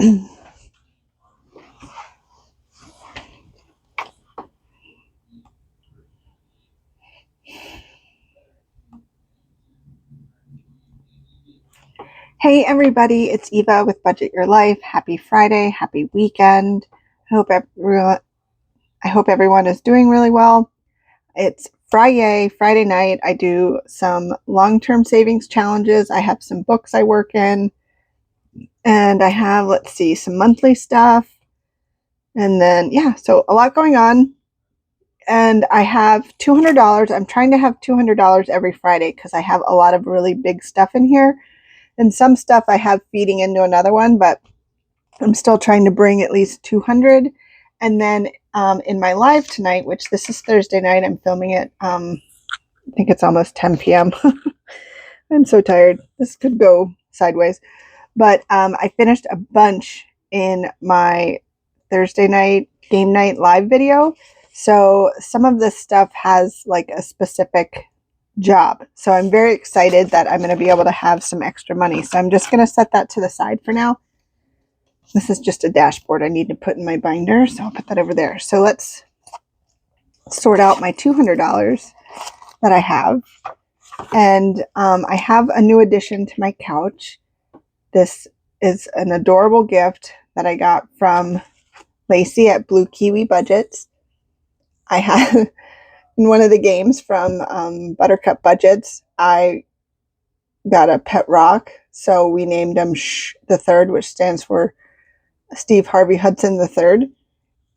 Hey everybody, it's Eva with Budget Your Life. Happy Friday, happy weekend. I hope everyone is doing really well. It's Fri-YAY, Friday night. I do some long-term savings challenges. I have some books I work in, and I have, some monthly stuff. And then, so a lot going on. And I have $200. I'm trying to have $200 every Friday because I have a lot of really big stuff in here. And some stuff I have feeding into another one, but I'm still trying to bring at least 200. And then in my live tonight, which this is Thursday night, I'm filming it. I think it's almost 10 p.m. I'm so tired. This could go sideways. But I finished a bunch in my Thursday night game night live video. So some of this stuff has like a specific job. So I'm very excited that I'm going to be able to have some extra money. So I'm just going to set that to the side for now. This is just a dashboard I need to put in my binder, so I'll put that over there. So let's sort out my $200 that I have. And I have a new addition to my couch. This is an adorable gift that I got from Lacey at Blue Kiwi Budgets. I have in one of the games from Buttercup Budgets, I got a pet rock. So we named him the Third, which stands for Steve Harvey Hudson III.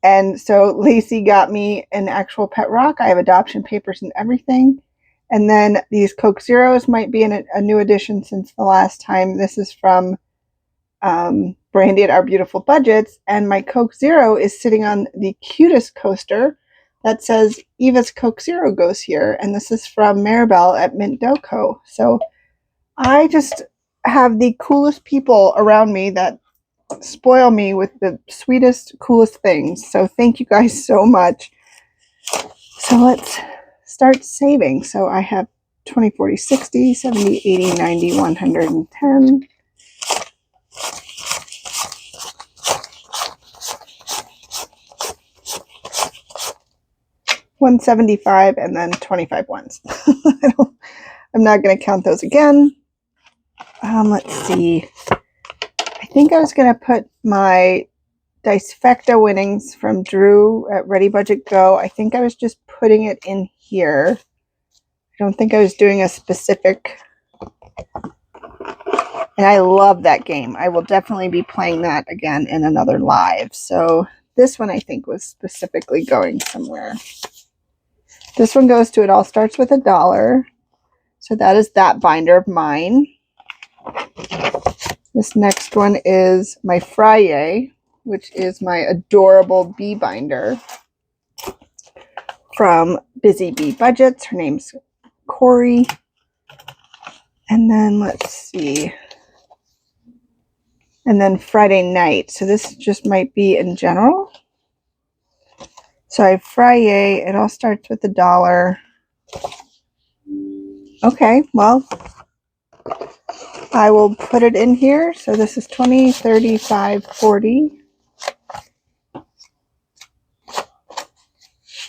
And so Lacey got me an actual pet rock. I have adoption papers and everything. And then these Coke Zeros might be in a new addition since the last time. This is from Brandy at Our Beautiful Budgets. And my Coke Zero is sitting on the cutest coaster that says Eva's Coke Zero goes here. And this is from Maribel at Mint Doco. So I just have the coolest people around me that spoil me with the sweetest, coolest things. So thank you guys so much. So let's start saving. So I have 20, 40, 60, 70, 80, 90, 110. $175 and then 25 ones. I'm not going to count those again. Let's see. I think I was going to put my Dicefecta winnings from Drew at Ready Budget Go. I think I was just putting it in here. I don't think I was doing a specific. And I love that game. I will definitely be playing that again in another live. So this one I think was specifically going somewhere. This one goes to It All Starts With $1. So that is that binder of mine. This next one is my Fri-YAY, which is my adorable bee binder from Busy Bee Budgets. Her name's Corey. And then let's see. And then Friday night. So this just might be in general. So I have Fri-YAY. It all starts with $1. Okay, well, I will put it in here. So this is 20, 35, 40,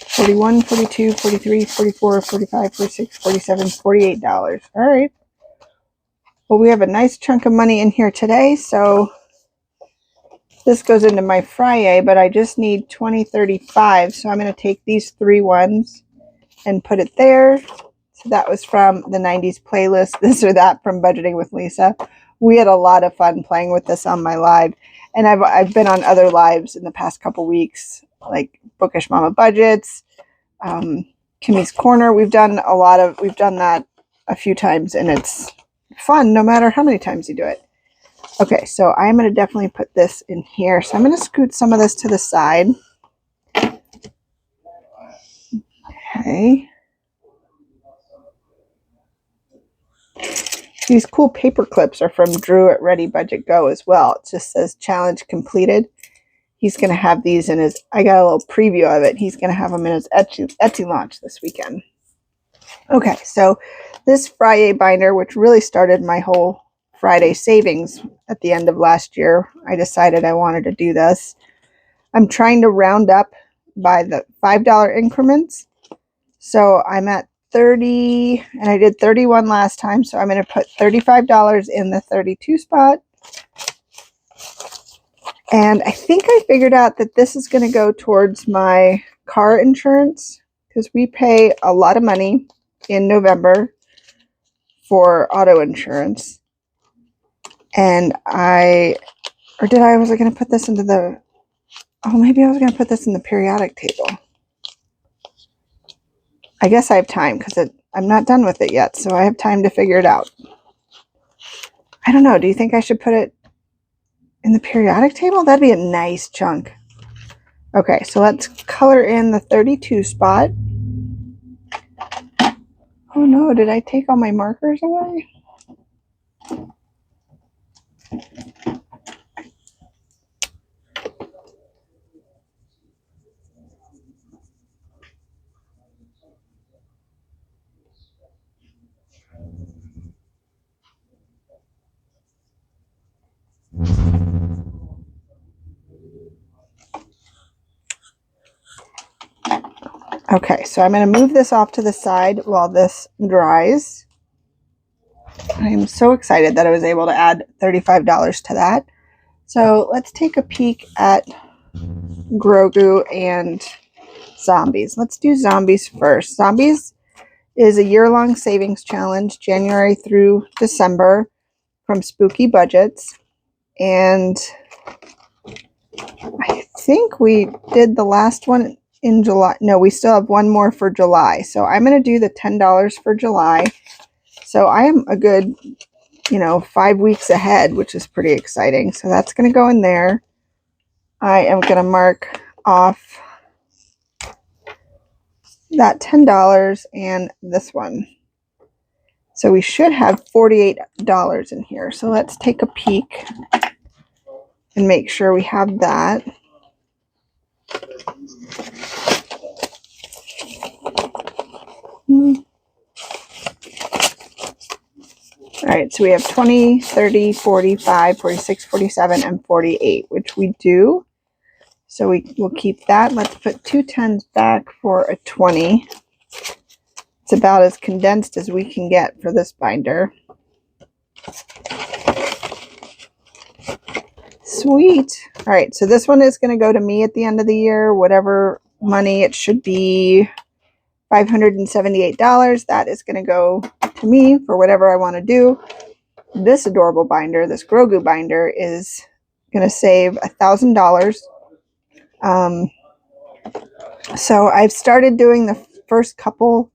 41, 42, 43, 44, 45, 46, 47, $48. All right. Well, we have a nice chunk of money in here today. So this goes into my Fri-YAY, but I just need 20, 35. So I'm going to take these 3 ones and put it there. So that was from the 90s playlist, This or That from Budgeting with Lisa. We had a lot of fun playing with this on my live. And I've been on other lives in the past couple weeks, like Bookish Mama Budgets, Kimmy's Corner. We've done that a few times, and it's fun no matter how many times you do it. Okay, so I'm going to definitely put this in here. So I'm going to scoot some of this to the side. Okay. These cool paper clips are from Drew at Ready Budget Go as well. It just says challenge completed. He's going to have these in his, I got a little preview of it. He's going to have them in his Etsy launch this weekend. Okay, so this Fri-YAY binder, which really started my whole Friday savings at the end of last year, I decided I wanted to do this. I'm trying to round up by the $5 increments. So I'm at 30, and I did 31 last time, so I'm going to put $35 in the 32 spot. And I think I figured out that this is going to go towards my car insurance, because we pay a lot of money in November for auto insurance. And was I going to put this into the, maybe I was going to put this in the periodic table. I guess I have time, because I'm not done with it yet, so I have time to figure it out. I don't know. Do you think I should put it in the periodic table? That'd be a nice chunk. Okay, so let's color in the 32 spot. Oh no, did I take all my markers away? Okay, so I'm going to move this off to the side while this dries. I am so excited that I was able to add $35 to that. So let's take a peek at Grogu and Zombies. Let's do Zombies first. Zombies is a year-long savings challenge, January through December, from Spooky Budgets. And I think we did the last one in July. No, we still have one more for July. So I'm going to do the $10 for July. So I am a good, 5 weeks ahead, which is pretty exciting. So that's going to go in there. I am going to mark off that $10 and this one. So we should have $48 in here. So let's take a peek and make sure we have that. All right, so we have 20, 30, 45, 46, 47, and 48, which we do. So we'll keep that. Let's put 2 10s back for a 20. It's about as condensed as we can get for this binder. Sweet. All right, so this one is going to go to me at the end of the year. Whatever money, it should be $578. That is going to go to me for whatever I want to do. This adorable binder, this Grogu binder, is going to save $1,000. So I've started doing the first couple.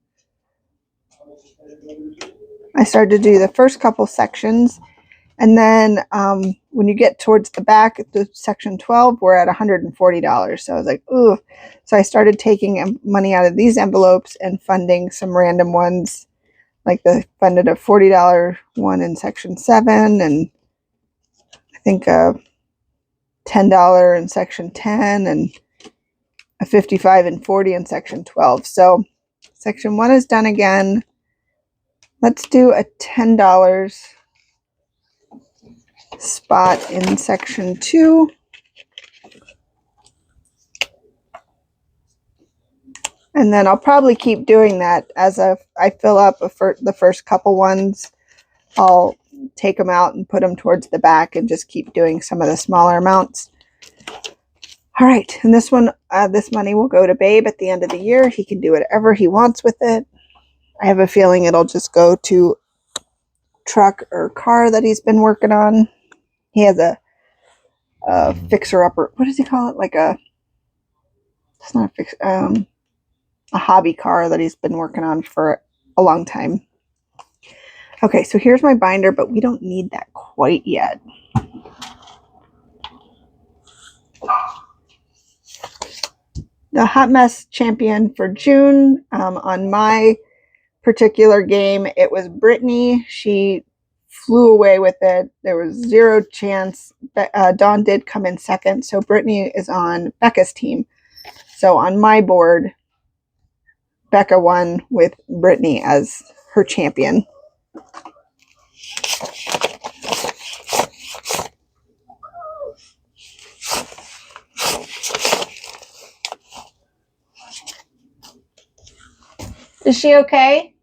I started to do the first couple sections, and then when you get towards the back, the section 12, we're at $140. So I was like, ooh. So I started taking money out of these envelopes and funding some random ones, like the funded a $40 one in section 7, and I think a $10 in section 10, and a $55 and $40 in section 12. So section 1 is done again. Let's do a $10 spot in section 2. And then I'll probably keep doing that as I fill up the first couple ones. I'll take them out and put them towards the back and just keep doing some of the smaller amounts. All right, and this one, this money will go to Babe at the end of the year. He can do whatever he wants with it. I have a feeling it'll just go to truck or car that he's been working on. He has a fixer-upper. What does he call it? It's not a fix. A hobby car that he's been working on for a long time. Okay, so here's my binder, but we don't need that quite yet. The Hot Mess champion for June, on my particular game, it was Brittany. She flew away with it. There was zero chance. Dawn did come in second, so Brittany is on Becca's team. So on my board, Becca won with Brittany as her champion. Is she okay?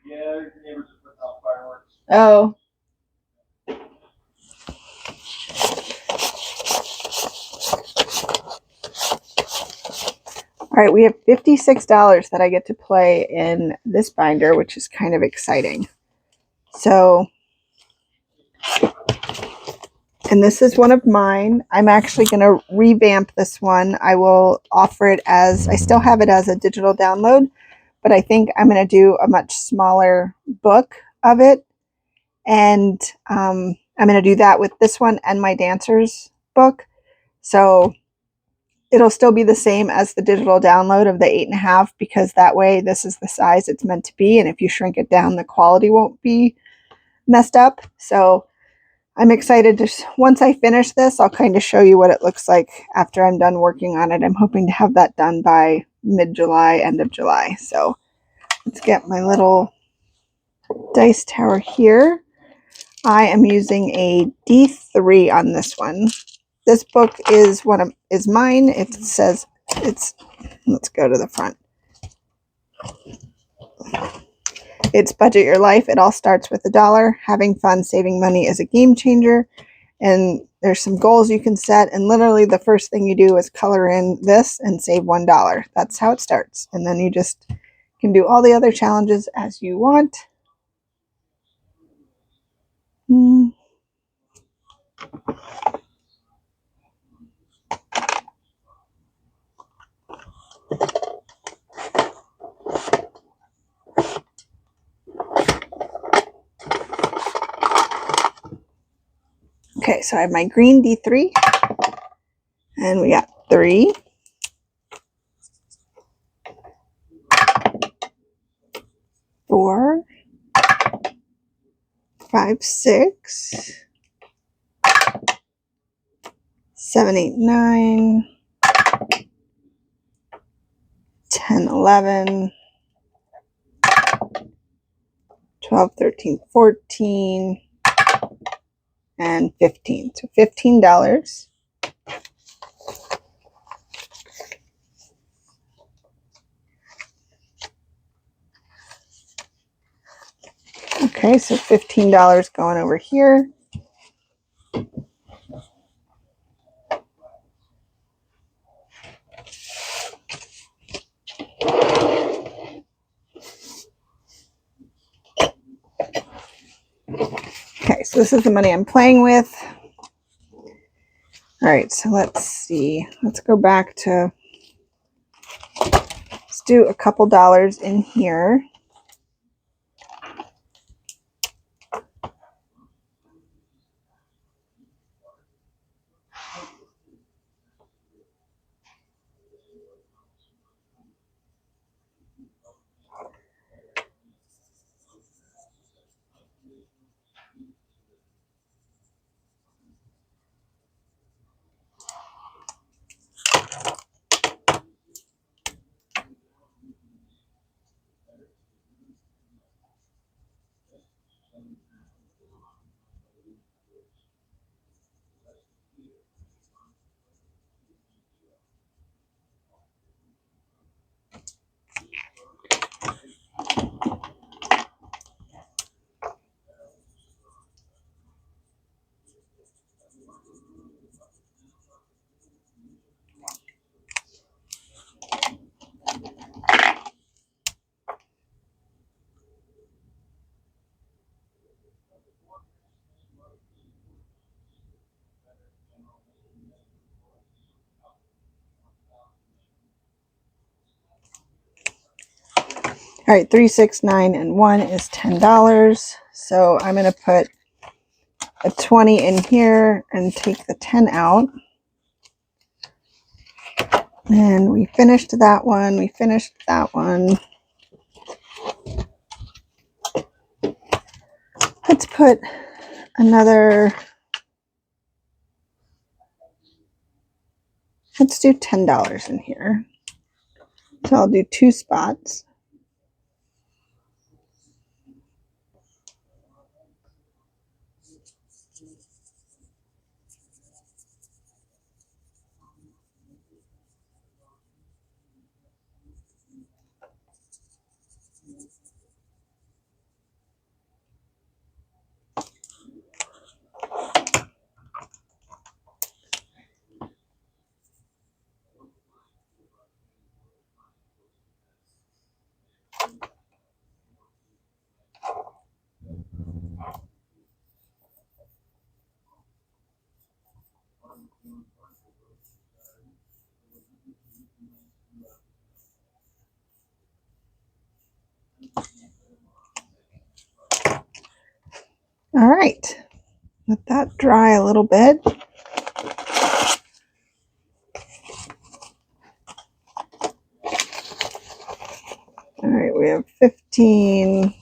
Yeah, your neighbors are putting out fireworks. Oh. All right, we have $56 that I get to play in this binder, which is kind of exciting. So, and this is one of mine. I'm actually going to revamp this one. I will offer it as, I still have it as a digital download, but I think I'm going to do a much smaller book of it. And I'm going to do that with this one and my dancers book. So it'll still be the same as the digital download of the 8.5, because that way this is the size it's meant to be. And if you shrink it down, the quality won't be messed up. So I'm excited to, once I finish this, I'll kind of show you what it looks like after I'm done working on it. I'm hoping to have that done by mid-July, end of July. So let's get my little dice tower here. I am using a D3 on this one. This book is mine. It says it's, let's go to the front. It's Budget Your Life. It all starts with $1. Having fun saving money is a game changer. And there's some goals you can set. And literally the first thing you do is color in this and save $1. That's how it starts. And then you just can do all the other challenges as you want. Okay, so I have my green D3. And we got 3, 4, 5, 6, 7, 8, 9, 10, 11, 12, 13, 14, and 15. So $15. Okay, so $15 going over here. Okay, so this is the money I'm playing with. All right, so let's see. Let's go back to, let's do a couple dollars in here. All right, 3, 6, 9, and 1 is $10. So I'm going to put a 20 in here and take the 10 out. And we finished that one. We finished that one. Let's put another, let's do $10 in here. So I'll do 2 spots. All right, let that dry a little bit. All right, we have 15,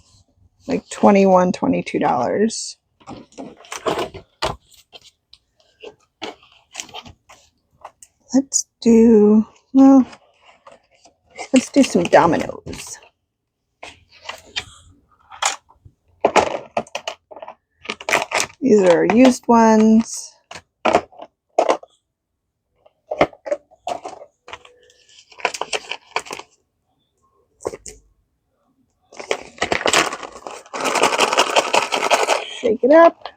like $21, $22. Let's do, well, let's do some dominoes. These are used ones. Shake it up.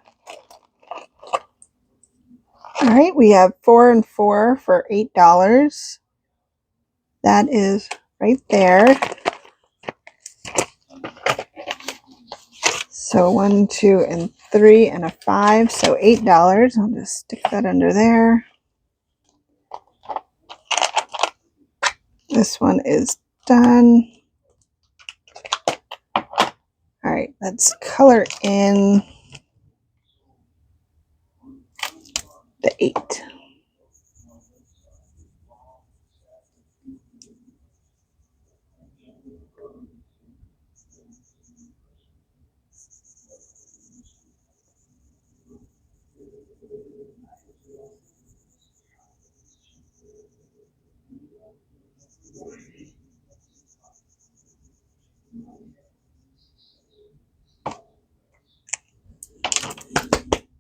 All right, we have 4 and 4 for $8. That is right there. So 1, 2, and 3, and a 5, so $8. I'll just stick that under there. This one is done. All right, let's color in the 8.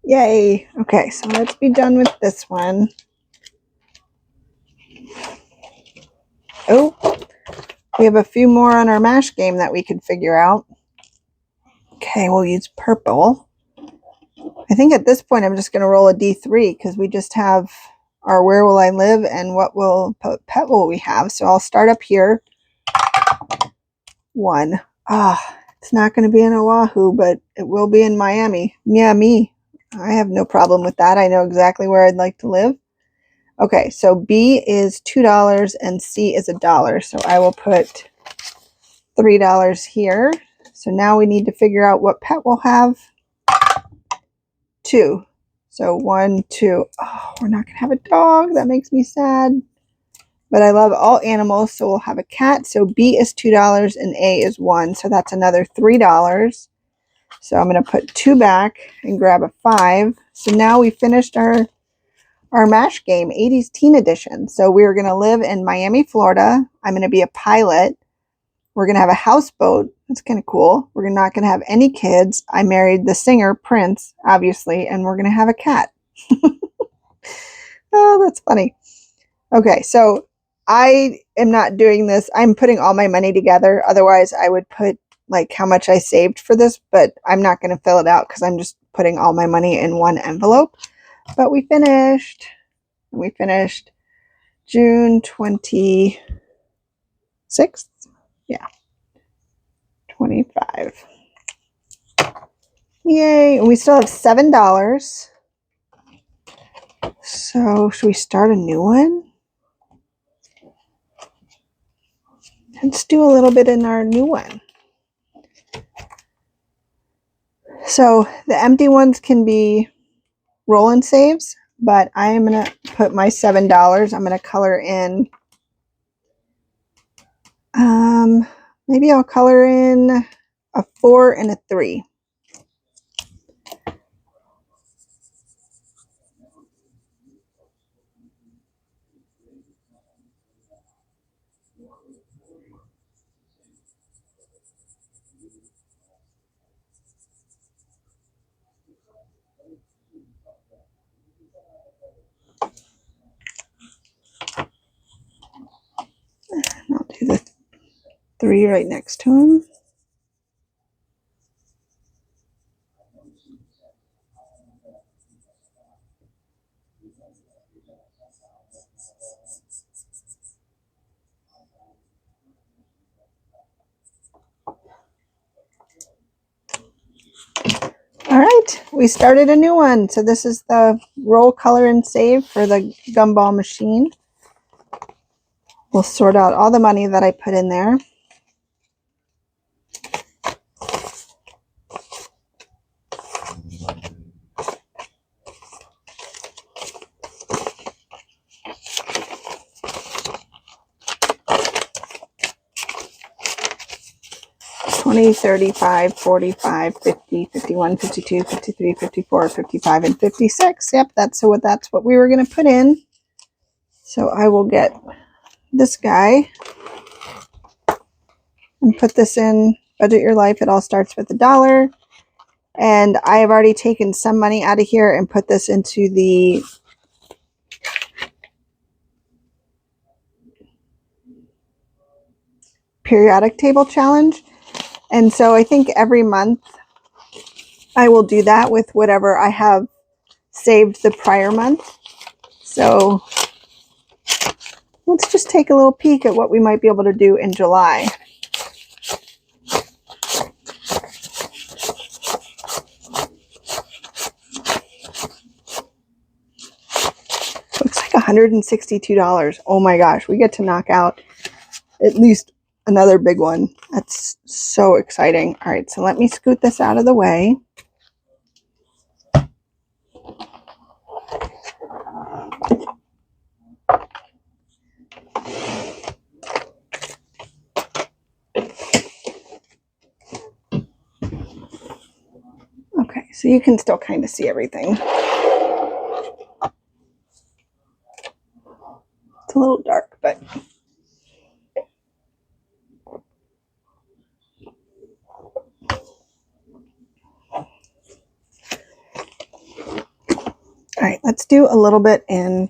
Yay. Okay, so let's be done with this one. Oh, we have a few more on our MASH game that we could figure out. Okay, we'll use purple. I think at this point I'm just going to roll a D3 because we just have our where will I live and what pet will we have. So I'll start up here. 1. It's not going to be in Oahu, but it will be in Miami. Yeah, me. I have no problem with that. I know exactly where I'd like to live. Okay, so B is $2 and C is $1. So I will put $3 here. So now we need to figure out what pet we'll have. 2. So 1, 2. Oh, we're not going to have a dog. That makes me sad. But I love all animals, so we'll have a cat. So B is $2 and A is 1. So that's another $3. So I'm going to put 2 back and grab a 5. So now we finished our MASH game, 80s Teen Edition. So we're going to live in Miami, Florida. I'm going to be a pilot. We're going to have a houseboat. That's kind of cool. We're not going to have any kids. I married the singer, Prince, obviously, and we're going to have a cat. Oh, that's funny. Okay, so I am not doing this. I'm putting all my money together. Otherwise, I would put like how much I saved for this, but I'm not going to fill it out because I'm just putting all my money in one envelope. But we finished. We finished June 26th. Yeah, 25. Yay. And we still have $7. So should we start a new one? Let's do a little bit in our new one. So the empty ones can be roll and saves, but I am going to put my $7. I'm going to color in, maybe I'll color in a 4 and a 3. I'll do the 3 right next to him. All right, we started a new one. So this is the roll, color, and save for the Gumball machine. We'll sort out all the money that I put in there. $20, $35, $45, $50, $51, $52, $53, $54, $55, and $56. Yep, that's what we were going to put in. So I will get this guy and put this in Budget Your Life. It all starts with $1. And I have already taken some money out of here and put this into the periodic table challenge. And so I think every month I will do that with whatever I have saved the prior month. So let's just take a little peek at what we might be able to do in July. Looks like $162. Oh my gosh, we get to knock out at least another big one. That's so exciting. All right, so let me scoot this out of the way. Okay, so you can still kind of see everything. It's a little dark, but all right, let's do a little bit in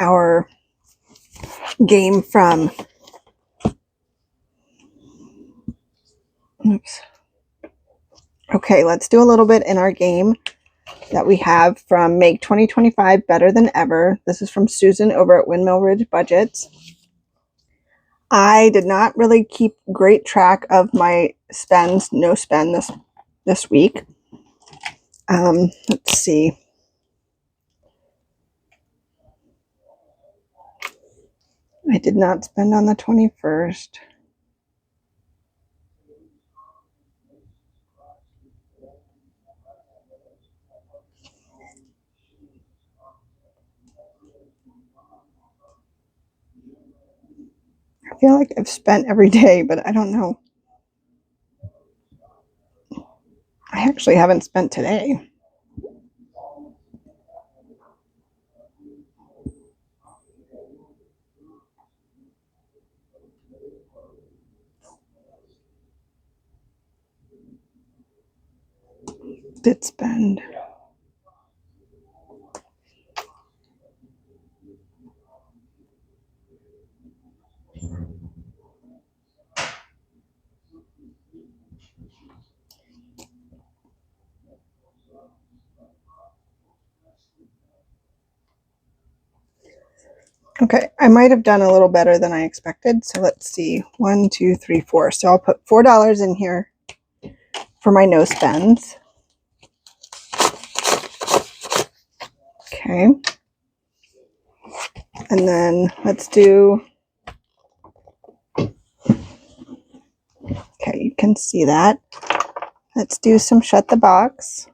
our game from, oops. Okay, let's do a little bit in our game that we have from Make 2025 Better Than Ever. This is from Susan over at Windmill Ridge Budgets. I did not really keep great track of my spends, no spend this week. Let's see. I did not spend on the 21st. I feel like I've spent every day, but I don't know. I actually haven't spent today. Did spend. Okay, I might have done a little better than I expected. So let's see. 1, 2, 3, 4. So I'll put $4 in here for my no spends. Okay. And then let's do, okay, you can see that. Let's do some shut the box.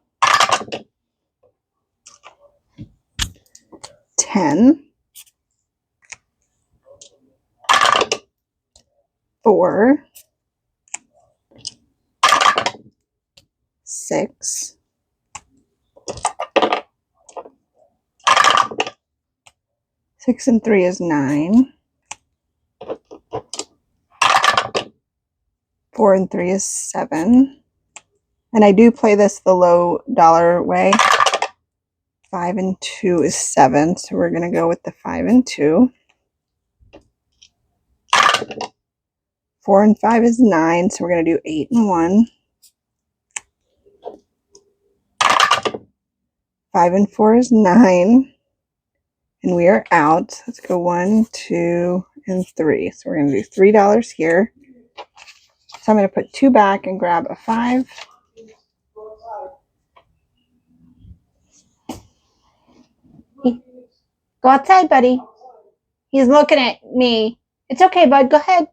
10. 4, 6, 6 and 3 is 9, 4 and 3 is 7, and I do play this the low dollar way. 5 and 2 is 7, so we're going to go with the 5 and 2. 4 and 5 is 9, so we're going to do 8 and 1. 5 and 4 is 9, and we are out. Let's go 1, 2, and 3. So we're going to do $3 here. So I'm going to put 2 back and grab a 5. Go outside, buddy. He's looking at me. It's okay, bud. Go ahead.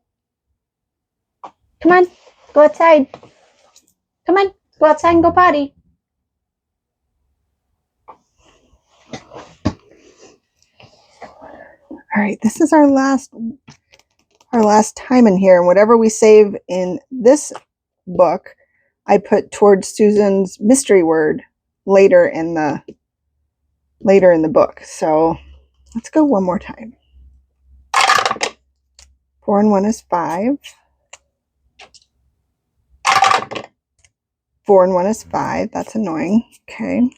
Come on. Go outside. Come on. Go outside and go potty. All right, this is our last time in here, and whatever we save in this book, I put towards Susan's mystery word later in the book. So let's go one more time. 4 and 1 is 5. 4 and 1 is 5. That's annoying. Okay.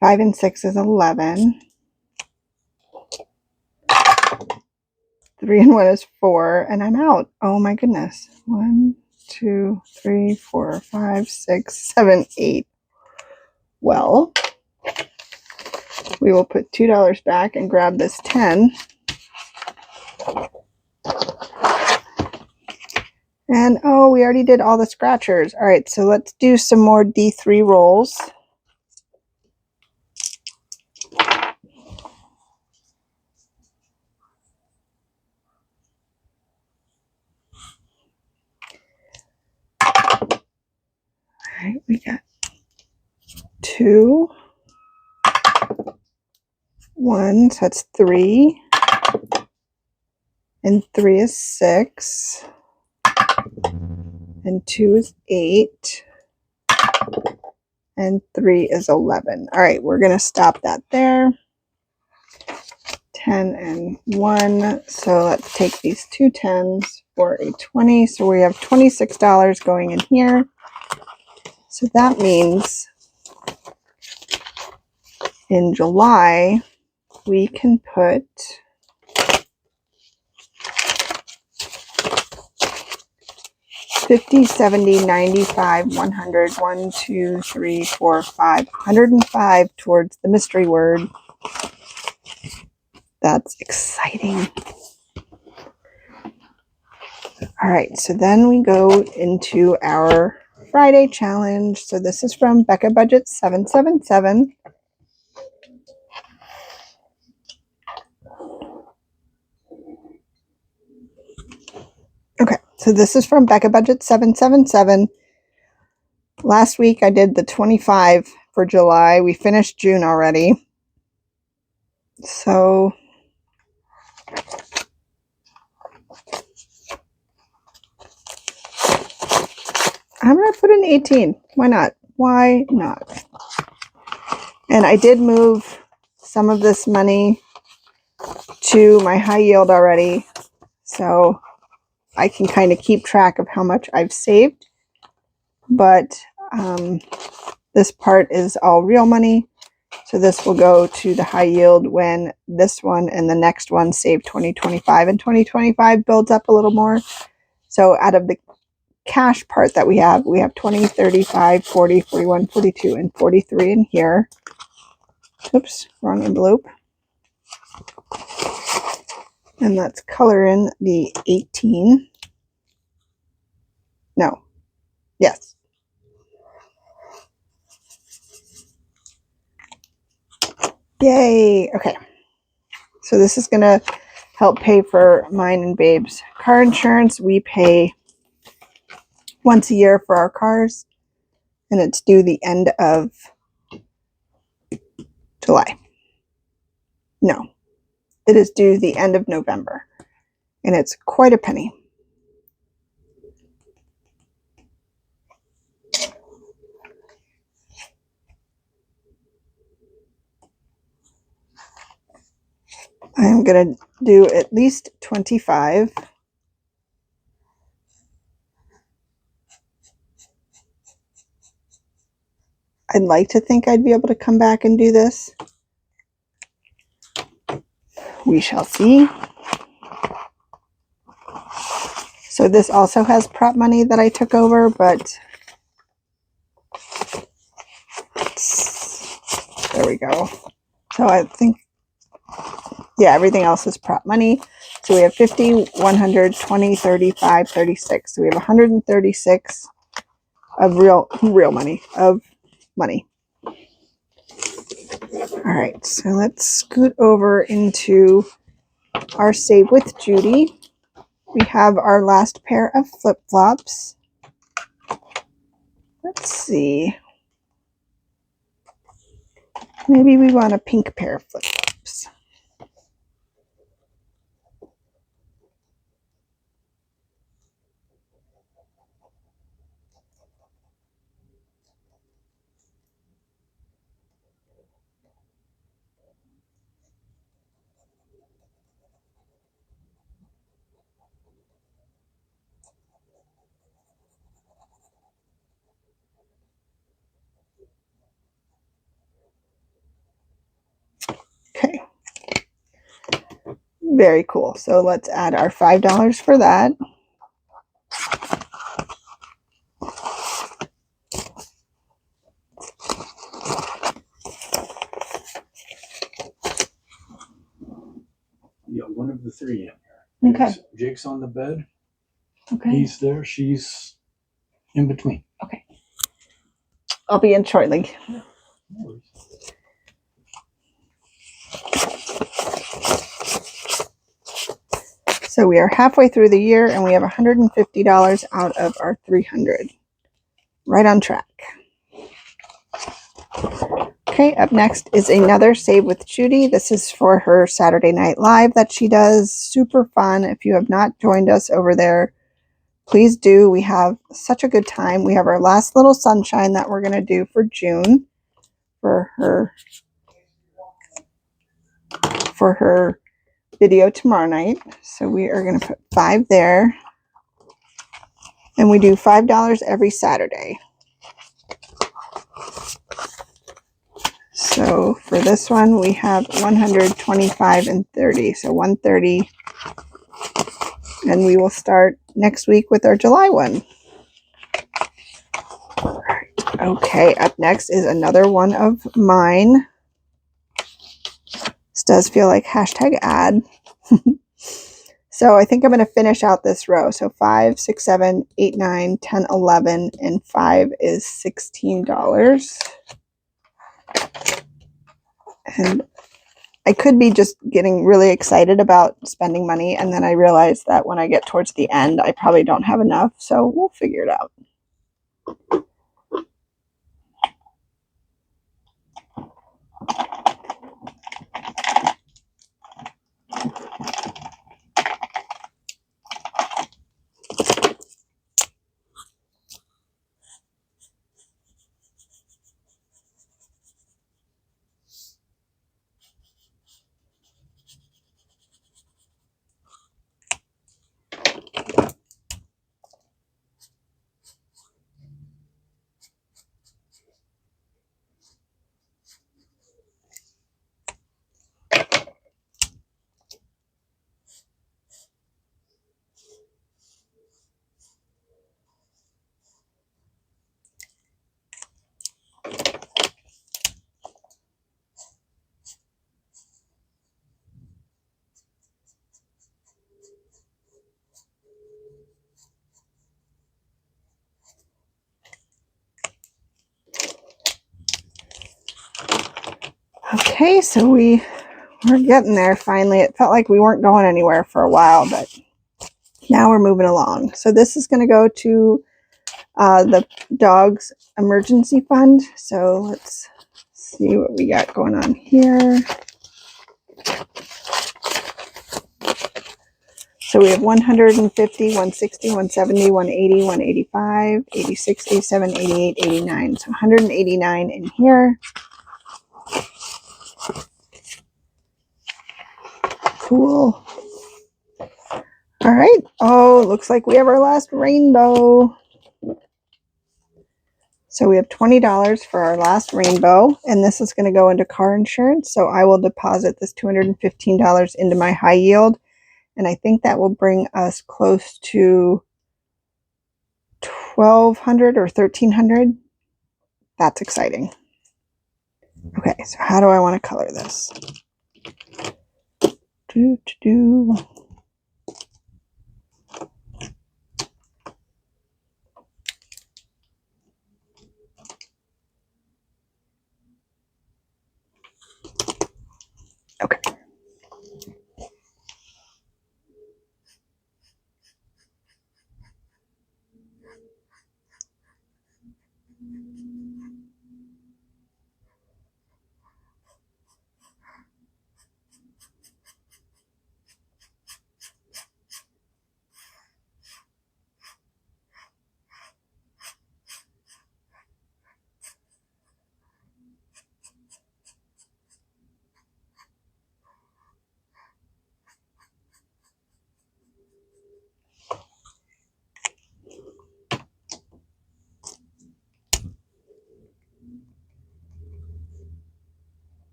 5 and 6 is 11. 3 and 1 is 4, and I'm out. Oh my goodness. 1, 2, 3, 4, 5, 6, 7, 8. Well, we will put $2 back and grab this 10. And oh, we already did all the scratchers. All right, so let's do some more D3 rolls. All right, we got 2, 1, so that's 3. And 3 is 6. And 2 is 8. And 3 is 11. All right, we're going to stop that there. 10 and 1. So let's take these 2 10s for a 20. So we have $26 going in here. So that means in July, we can put $50, $70, $95, $100, $1, $2, $3, $4, $5, $105 towards the mystery word. That's exciting. All right, so then we go into our Friday challenge. So this is from Becca Budget 777. Okay, so this is from Becca Budget 777. Last week I did the 25 for July. We finished June already. So I'm going to put in 18. Why not? Why not? And I did move some of this money to my high yield already. So I can kind of keep track of how much I've saved. But this part is all real money. So this will go to the high yield when this one and the next one save 2025, and 2025 builds up a little more. So out of the cash part that we have 20, 35, 40, 41, 42, and 43 in here. Oops, wrong envelope. And let's color in the 18. No. Yes. Yay. Okay. So this is going to help pay for mine and Babe's car insurance. We pay once a year for our cars, and it's due the end of July. No, it is due the end of November, and it's quite a penny. I'm going to do at least 25. I'd like to think I'd be able to come back and do this. We shall see. So this also has prop money that I took over, but there we go. So I think, yeah, everything else is prop money. So we have 50, 100, 20, 35, 36. So we have 136 of real money, of money. All right, so let's scoot over into our Save with Judy. We have our last pair of flip-flops. Let's see. Maybe we want a pink pair of flip-flops. Okay. Very cool. So let's add our $5 for that. Yeah, one of the three in here. Okay. Jake's on the bed. Okay. He's there. She's in between. Okay. I'll be in shortly. No worries. So we are halfway through the year and we have $150 out of our $300. Right on track. Okay, up next is another Save with Judy. This is for her Saturday Night Live that she does. Super fun. If you have not joined us over there, please do. We have such a good time. We have our last little sunshine that we're going to do for June for her video tomorrow night. So we are going to put 5 there. And we do $5 every Saturday. So for this one, we have 125 and 30. So 130. And we will start next week with our July one. Okay, up next is another one of mine. This does feel like hashtag ad. So I think I'm going to finish out this row. So 5, 6, 7, 8, 9, 10, 11, and 5 is $16. And I could be just getting really excited about spending money, and then I realize that when I get towards the end, I probably don't have enough, so we'll figure it out. Okay, so we're getting there finally. It felt like we weren't going anywhere for a while, but now we're moving along. So this is going to go to the dog's emergency fund. So let's see what we got going on here. So we have 150, 160, 170, 180, 185, 86, 87, 88, 89. So 189 in here. Cool. All right. Oh, looks like we have our last rainbow. So we have $20 for our last rainbow, and this is going to go into car insurance. So I will deposit this $215 into my high yield, and I think that will bring us close to $1,200 or $1,300. That's exciting. Okay, so how do I want to color this? Okay.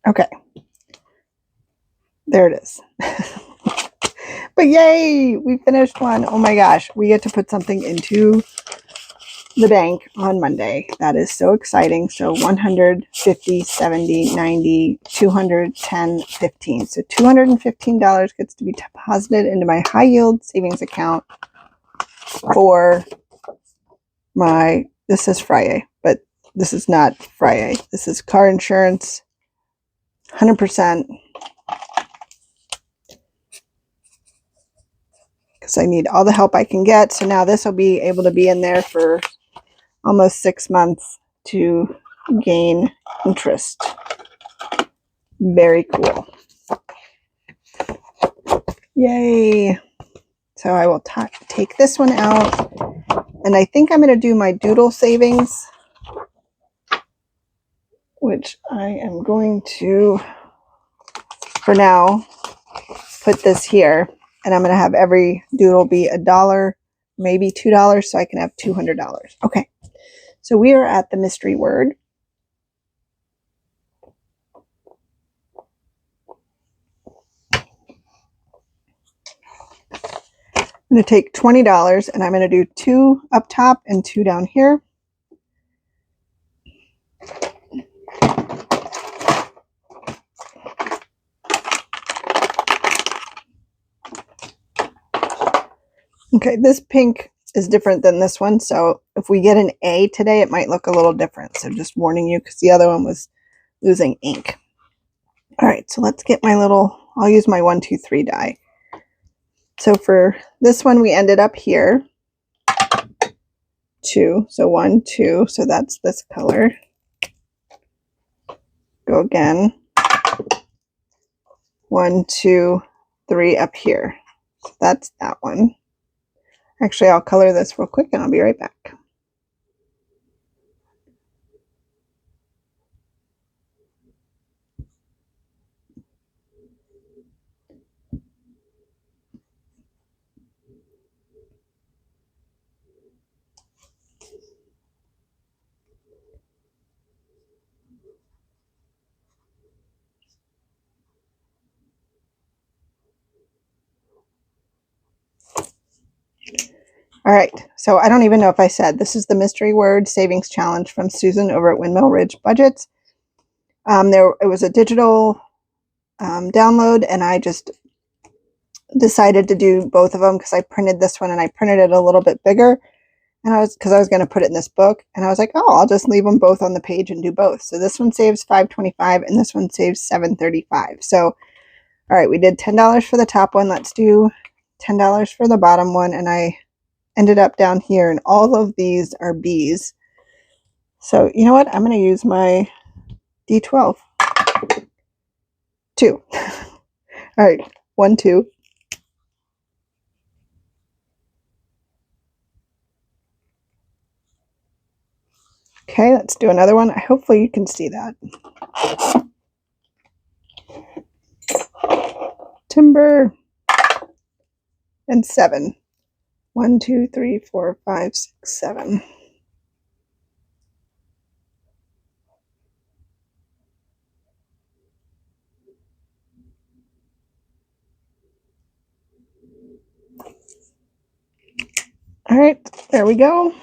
Okay. There it is. But yay, we finished one. Oh my gosh, we get to put something into the bank on Monday. That is so exciting. So 100, 50, 70, 90, 210, 15. So $215 gets to be deposited into my high yield savings account for my, this is Fri-YAY, but this is not Fri-YAY. This is car insurance, 100%. Because I need all the help I can get. So now this will be able to be in there for almost 6 months to gain interest. Very cool. Yay. So I will take this one out. And I think I'm going to do my Doodle savings, which I am going to, for now, put this here. And I'm going to have every Doodle be $1, maybe $2, so I can have $200. Okay. So we are at the mystery word. I'm going to take $20 and I'm going to do 2 up top and 2 down here. Okay, this pink is different than this one. So if we get an A today, it might look a little different. So just warning you, because the other one was losing ink. All right, so let's get my little, I'll use my 1, 2, 3 die. So for this one, we ended up here. 2, so 1, 2, so that's this color. Go again. 1, 2, 3 up here. So that's that one. Actually, I'll color this real quick and I'll be right back. All right, so I don't even know if I said, this is the mystery word savings challenge from Susan over at Windmill Ridge Budgets. It was a digital download, and I just decided to do both of them because I printed this one and I printed it a little bit bigger, and I was going to put it in this book, and I was like, oh, I'll just leave them both on the page and do both. So this one saves $5.25 and this one saves $7.35. So all right, we did $10 for the top one. Let's do $10 for the bottom one, and I ended up down here, and all of these are B's. So you know what? I'm going to use my D12. 2. All right, 1, 2. Okay, let's do another one. Hopefully you can see that. Timber and 7. 1, 2, 3, 4, 5, 6, 7. All right, there we go.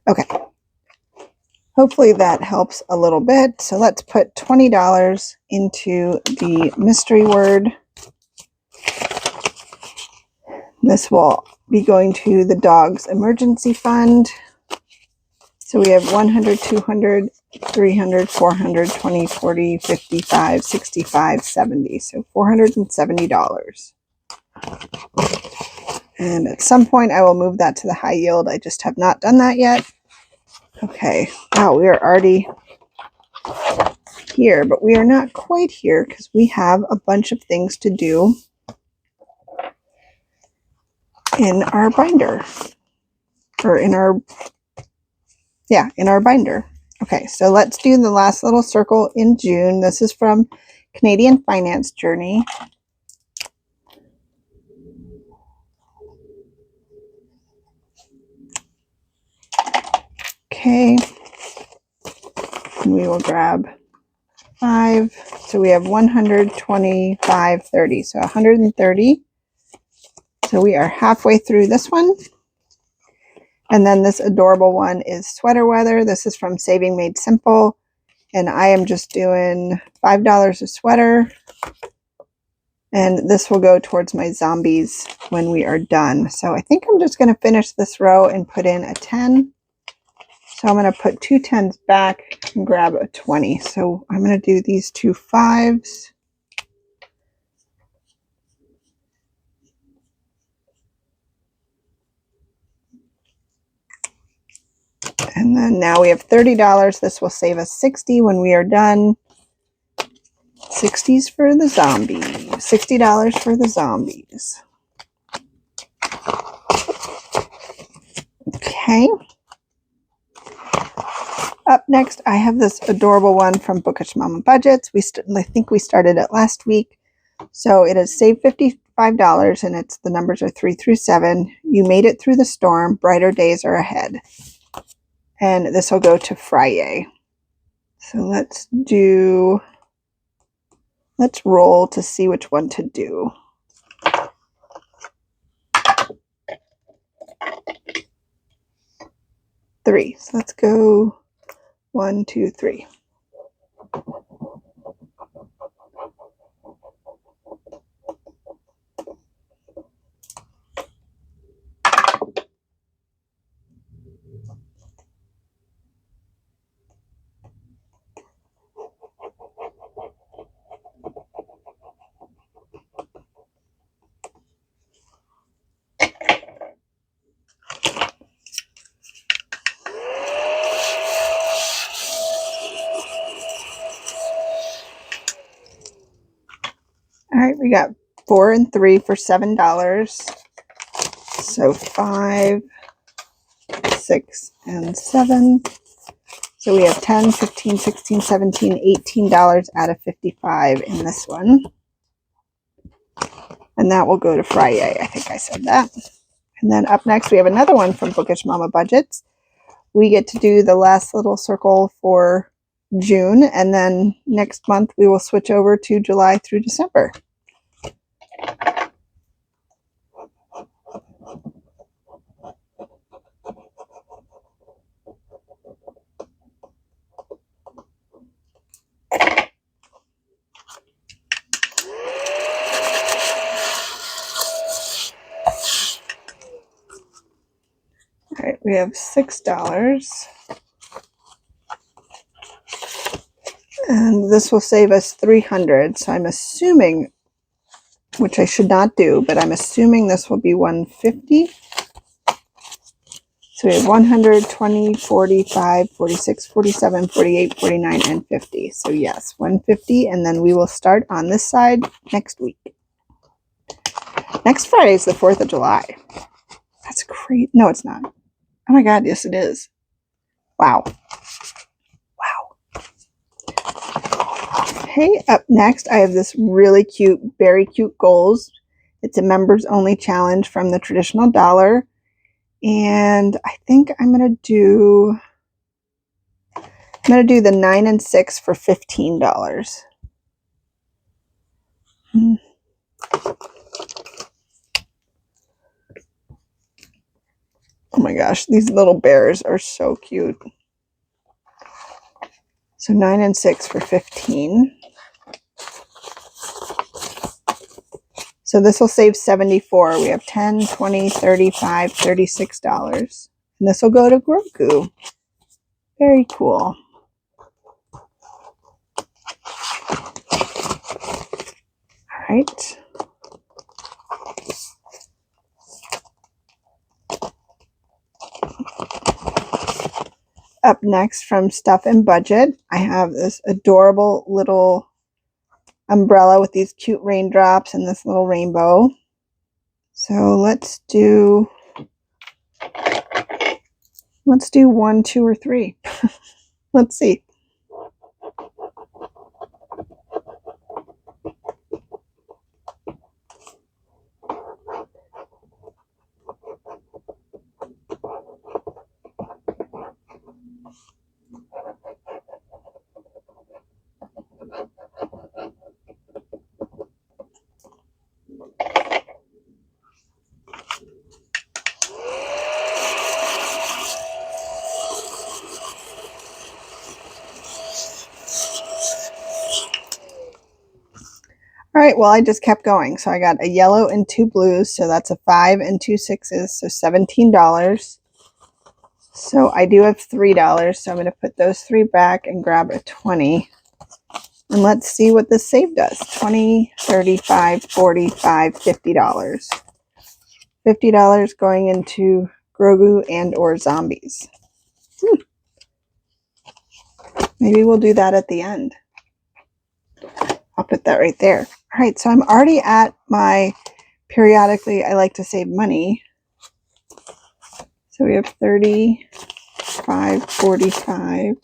Okay. Hopefully that helps a little bit. So let's put $20 into the mystery word. This will be going to the dog's emergency fund. So we have 100, 200, 300, 400, 20, 40, 55, 65, 70. So $470. And at some point I will move that to the high yield. I just have not done that yet. Okay. Wow, we are already here, but we are not quite here because we have a bunch of things to do in our binder. Or in our binder. Okay, so let's do the last little circle in June. This is from Canadian Finance Journey. Okay, and we will grab 5. So we have 125, 30. So 130. So we are halfway through this one. And then this adorable one is Sweater Weather. This is from Saving Made Simple. And I am just doing $5 a sweater. And this will go towards my zombies when we are done. So I think I'm just going to finish this row and put in a 10. So I'm going to put 2 10s back and grab a 20. So I'm going to do these 2 5s. And then now we have $30. This will save us 60 when we are done. 60s for the zombies. $60 for the zombies. Okay. Up next, I have this adorable one from Bookish Mama Budgets. I think we started it last week. So it has saved $55, and the numbers are 3 through 7. You made it through the storm. Brighter days are ahead. And this will go to Fri-YAY. So let's roll to see which one to do. Three. So let's go 1, 2, 3. We got 4 and 3 for $7. So 5, 6, and 7. So we have 10, 15, 16, 17, $18 out of 55 in this one. And that will go to Fri-YAY. I think I said that. And then up next, we have another one from Bookish Mama Budgets. We get to do the last little circle for June. And then next month, we will switch over to July through December. All right, we have $6. And this will save us $300. So I'm assuming, which I should not do, but I'm assuming this will be $150. So we have 100, 20, 45, 46, 47, 48, 49, and 50. So yes, 150. And then we will start on this side next week. Next Friday is the 4th of July. That's great. No, it's not. Oh my God, yes it is. Wow. Wow. Okay, up next I have this really cute, very cute goals. It's a members only challenge from the traditional dollar. And I think I'm going to do the 9 and 6 for $15. Oh my gosh, these little bears are so cute. So 9 and 6 for 15. So this will save 74. We have 10, 20, 35, $36. And this will go to Grogu. Very cool. All right. Up next from Stuff and Budget, I have this adorable little umbrella with these cute raindrops and this little rainbow. So let's do 1, 2, or 3. Let's see. All right, well, I just kept going. So I got a yellow and 2 blues. So that's a 5 and 2 6s. So $17. So I do have $3. So I'm going to put those 3 back and grab a 20. And let's see what this save does. 20, 35, 45, $50. $50 going into Grogu and or zombies. Maybe we'll do that at the end. I'll put that right there. All right, so I'm already at my periodically I like to save money. So we have 35, 45.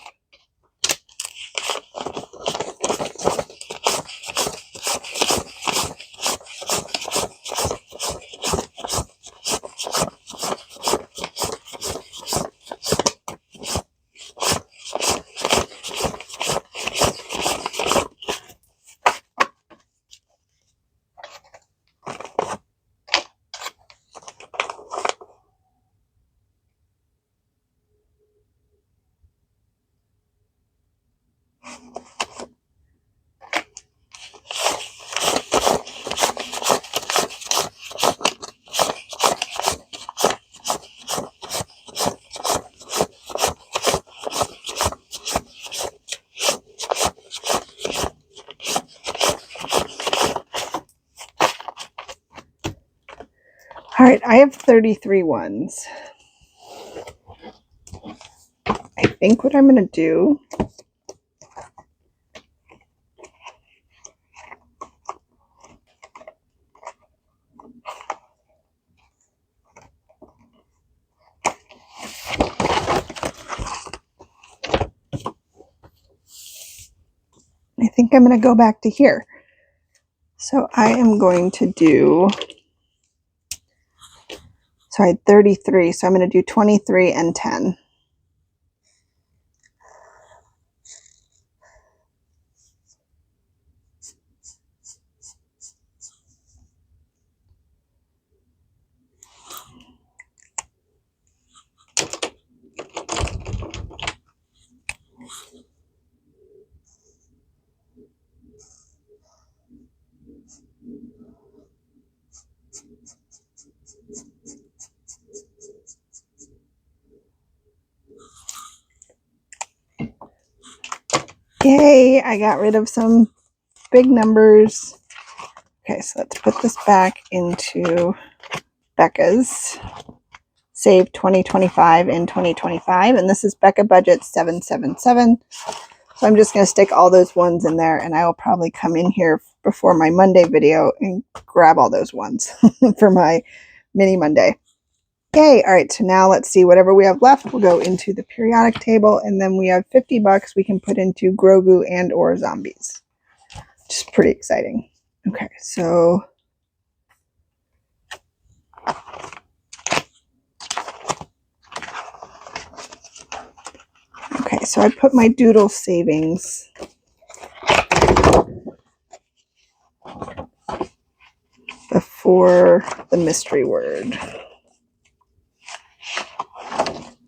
All right, I have 33 ones. I think what I'm going to do think I'm going to go back to here. So I am going to do, so I had 33, so I'm going to do 23 and 10. Yay, I got rid of some big numbers. Okay, so let's put this back into Becca's. Save 2025 in 2025, and this is Becca Budget 777. So I'm just going to stick all those ones in there, and I will probably come in here before my Monday video and grab all those ones for my mini Monday. Yay! All right, so now let's see, whatever we have left, we'll go into the periodic table, and then we have 50 bucks we can put into Grogu and or zombies, which is pretty exciting. Okay, so okay, so I put my Doodle savings before the mystery word.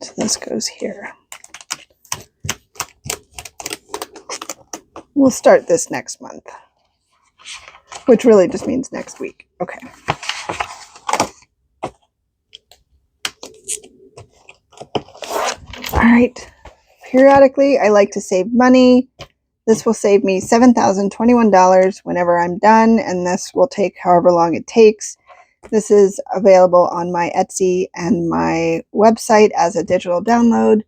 So this goes here. We'll start this next month, which really just means next week. Okay. All right. Periodically, I like to save money. This will save me $7,021 whenever I'm done, and this will take however long it takes. This is available on my Etsy and my website as a digital download.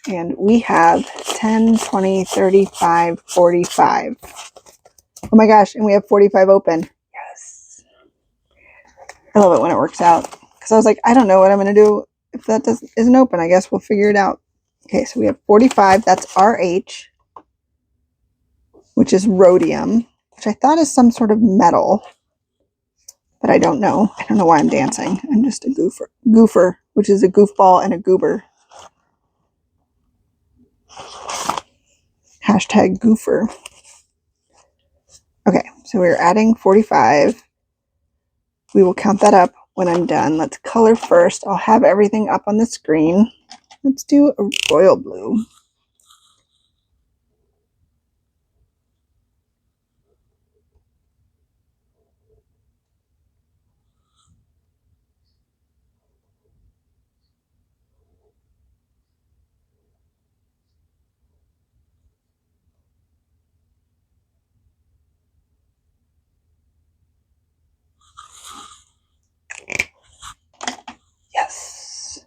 And we have 10, 20, 35, 45. Oh my gosh, and we have 45 open. Yes. I love it when it works out. Because I was like, I don't know what I'm going to do if that isn't open. I guess we'll figure it out. Okay, so we have 45. That's RH, which is rhodium, which I thought is some sort of metal. But I don't know. I don't know why I'm dancing. I'm just a goofer, which is a goofball and a goober. Hashtag goofer. Okay, so we're adding 45. We will count that up when I'm done. Let's color first. I'll have everything up on the screen. Let's do a royal blue. Yes.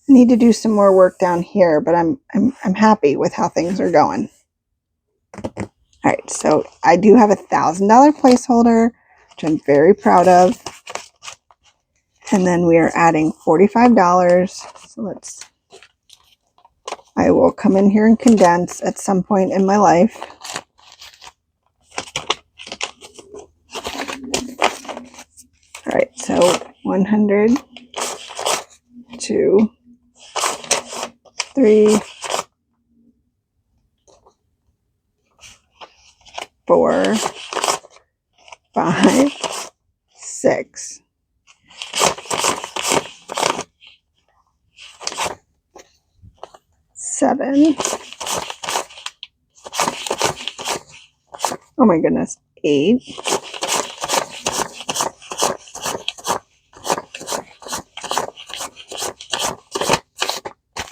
I need to do some more work down here, but I'm happy with how things are going. All right, so I do have $1,000 placeholder, which I'm very proud of. And then we are adding $45. So I will come in here and condense at some point in my life. All right, so 100, 2, 3, 4, 5, 6. 7. Oh my goodness. 8.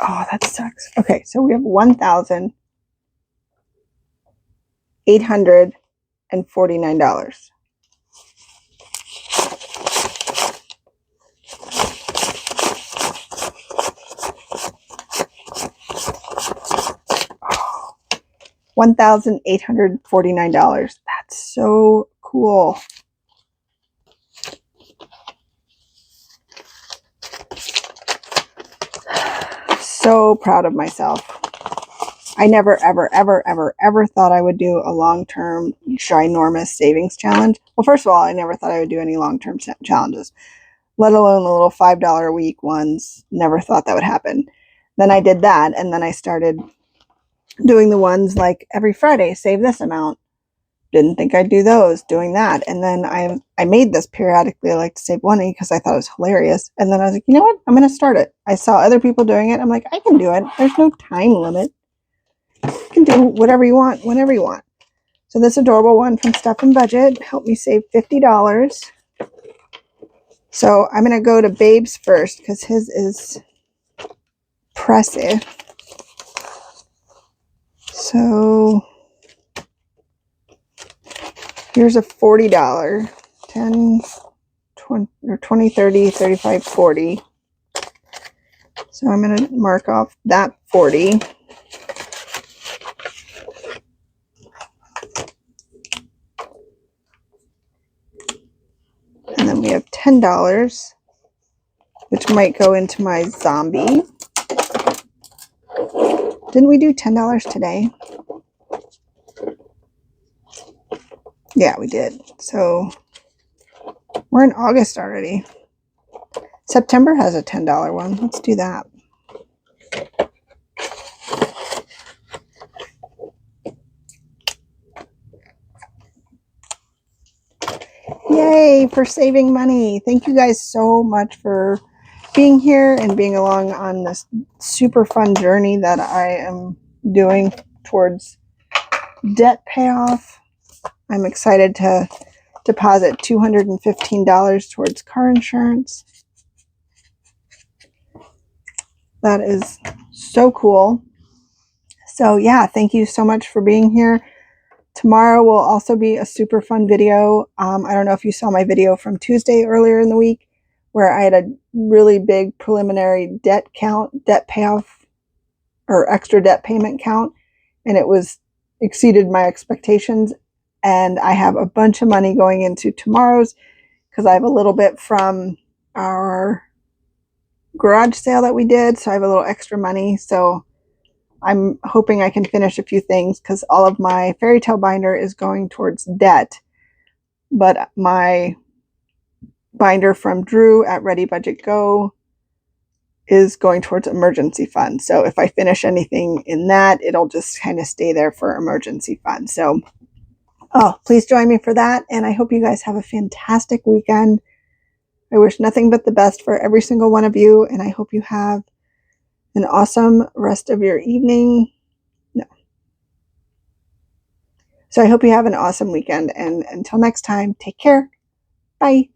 Oh, that sucks. Okay, so we have $1,849. $1,849. That's so cool. So proud of myself. I never, ever, ever, ever, ever thought I would do a long-term, ginormous savings challenge. Well, first of all, I never thought I would do any long-term challenges, let alone the little $5 a week ones. Never thought that would happen. Then I did that, and then I started doing the ones like every Friday, save this amount. Didn't think I'd do those, doing that. And then I made this periodically. I like to save money because I thought it was hilarious. And then I was like, you know what? I'm going to start it. I saw other people doing it. I'm like, I can do it. There's no time limit. You can do whatever you want, whenever you want. So this adorable one from Stuff and Budget helped me save $50. So I'm going to go to Babe's first because his is impressive. So here's a $40. 10, 20, or 20, 30, 35, 40. So I'm going to mark off that 40. And then we have $10, which might go into my zombie. Didn't we do $10 today? Yeah, we did. So we're in August already. September has a $10 one. Let's do that. Yay for saving money. Thank you guys so much for being here and being along on this super fun journey that I am doing towards debt payoff. I'm excited to deposit $215 towards car insurance. That is so cool. So yeah, thank you so much for being here. Tomorrow will also be a super fun video. I don't know if you saw my video from Tuesday earlier in the week where I had a really big preliminary debt count, debt payoff, or extra debt payment count, and it was exceeded my expectations. And I have a bunch of money going into tomorrow's because I have a little bit from our garage sale that we did. So I have a little extra money. So I'm hoping I can finish a few things because all of my fairy tale binder is going towards debt. But my binder from Drew at Ready Budget Go is going towards emergency fund. So if I finish anything in that, it'll just kind of stay there for emergency fund. So please join me for that. And I hope you guys have a fantastic weekend. I wish nothing but the best for every single one of you. And I hope you have an awesome rest of your evening. No. So I hope you have an awesome weekend. And until next time, take care. Bye.